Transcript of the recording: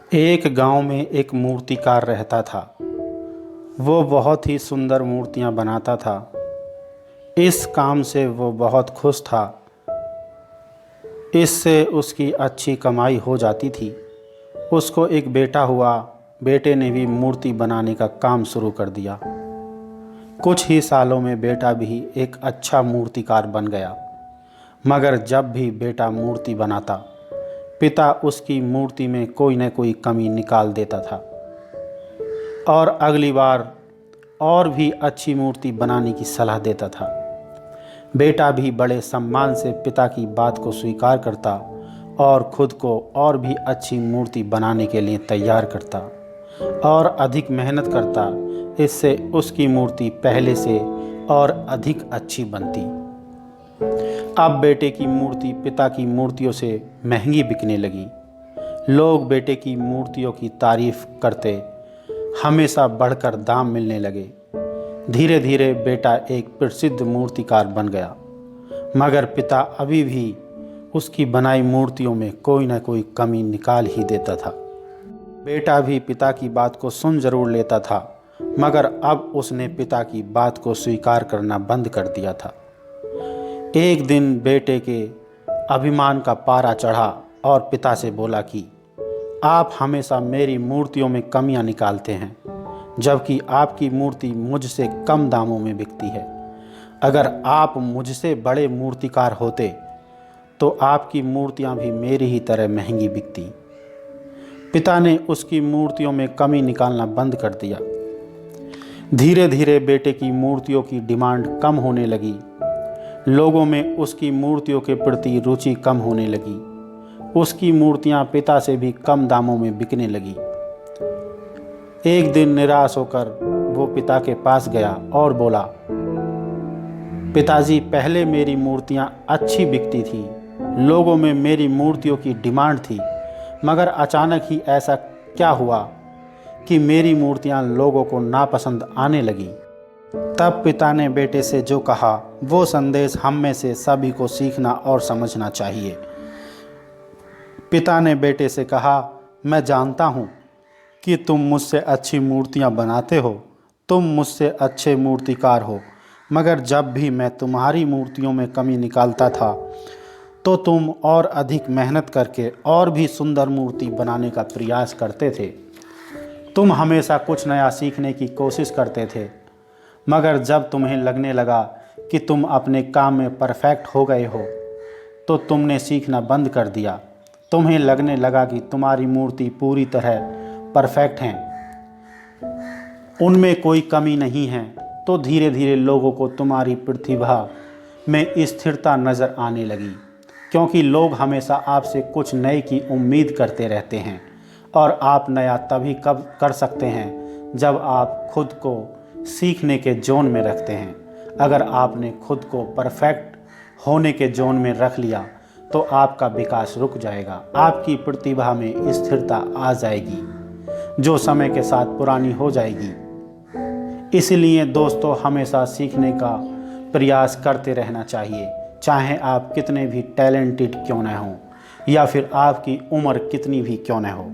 एक गांव में एक मूर्तिकार रहता था। वो बहुत ही सुंदर मूर्तियां बनाता था। इस काम से वो बहुत खुश था। इससे उसकी अच्छी कमाई हो जाती थी। उसको एक बेटा हुआ। बेटे ने भी मूर्ति बनाने का काम शुरू कर दिया। कुछ ही सालों में बेटा भी एक अच्छा मूर्तिकार बन गया। मगर जब भी बेटा मूर्ति बनाता, पिता उसकी मूर्ति में कोई न कोई कमी निकाल देता था और अगली बार और भी अच्छी मूर्ति बनाने की सलाह देता था। बेटा भी बड़े सम्मान से पिता की बात को स्वीकार करता और खुद को और भी अच्छी मूर्ति बनाने के लिए तैयार करता और अधिक मेहनत करता। इससे उसकी मूर्ति पहले से और अधिक अच्छी बनती। अब बेटे की मूर्ति पिता की मूर्तियों से महंगी बिकने लगी। लोग बेटे की मूर्तियों की तारीफ करते, हमेशा बढ़कर दाम मिलने लगे। धीरे धीरे बेटा एक प्रसिद्ध मूर्तिकार बन गया। मगर पिता अभी भी उसकी बनाई मूर्तियों में कोई न कोई कमी निकाल ही देता था। बेटा भी पिता की बात को सुन जरूर लेता था, मगर अब उसने पिता की बात को स्वीकार करना बंद कर दिया था। एक दिन बेटे के अभिमान का पारा चढ़ा और पिता से बोला कि आप हमेशा मेरी मूर्तियों में कमियां निकालते हैं, जबकि आपकी मूर्ति मुझसे कम दामों में बिकती है। अगर आप मुझसे बड़े मूर्तिकार होते तो आपकी मूर्तियां भी मेरी ही तरह महंगी बिकती। पिता ने उसकी मूर्तियों में कमी निकालना बंद कर दिया। धीरे धीरे बेटे की मूर्तियों की डिमांड कम होने लगी। लोगों में उसकी मूर्तियों के प्रति रुचि कम होने लगी। उसकी मूर्तियां पिता से भी कम दामों में बिकने लगी। एक दिन निराश होकर वो पिता के पास गया और बोला, पिताजी, पहले मेरी मूर्तियां अच्छी बिकती थी, लोगों में मेरी मूर्तियों की डिमांड थी, मगर अचानक ही ऐसा क्या हुआ कि मेरी मूर्तियां लोगों को नापसंद आने लगी। तब पिता ने बेटे से जो कहा वो संदेश हम में से सभी को सीखना और समझना चाहिए। पिता ने बेटे से कहा, मैं जानता हूँ कि तुम मुझसे अच्छी मूर्तियाँ बनाते हो, तुम मुझसे अच्छे मूर्तिकार हो, मगर जब भी मैं तुम्हारी मूर्तियों में कमी निकालता था तो तुम और अधिक मेहनत करके और भी सुंदर मूर्ति बनाने का प्रयास करते थे। तुम हमेशा कुछ नया सीखने की कोशिश करते थे, मगर जब तुम्हें लगने लगा कि तुम अपने काम में परफेक्ट हो गए हो तो तुमने सीखना बंद कर दिया। तुम्हें लगने लगा कि तुम्हारी मूर्ति पूरी तरह परफेक्ट हैं, उनमें कोई कमी नहीं है। तो धीरे धीरे लोगों को तुम्हारी प्रतिभा में स्थिरता नज़र आने लगी, क्योंकि लोग हमेशा आपसे कुछ नए की उम्मीद करते रहते हैं और आप नया तभी कब कर सकते हैं जब आप खुद को सीखने के जोन में रखते हैं। अगर आपने खुद को परफेक्ट होने के जोन में रख लिया तो आपका विकास रुक जाएगा, आपकी प्रतिभा में स्थिरता आ जाएगी जो समय के साथ पुरानी हो जाएगी। इसलिए दोस्तों, हमेशा सीखने का प्रयास करते रहना चाहिए, चाहे आप कितने भी टैलेंटेड क्यों न हों या फिर आपकी उम्र कितनी भी क्यों न हो।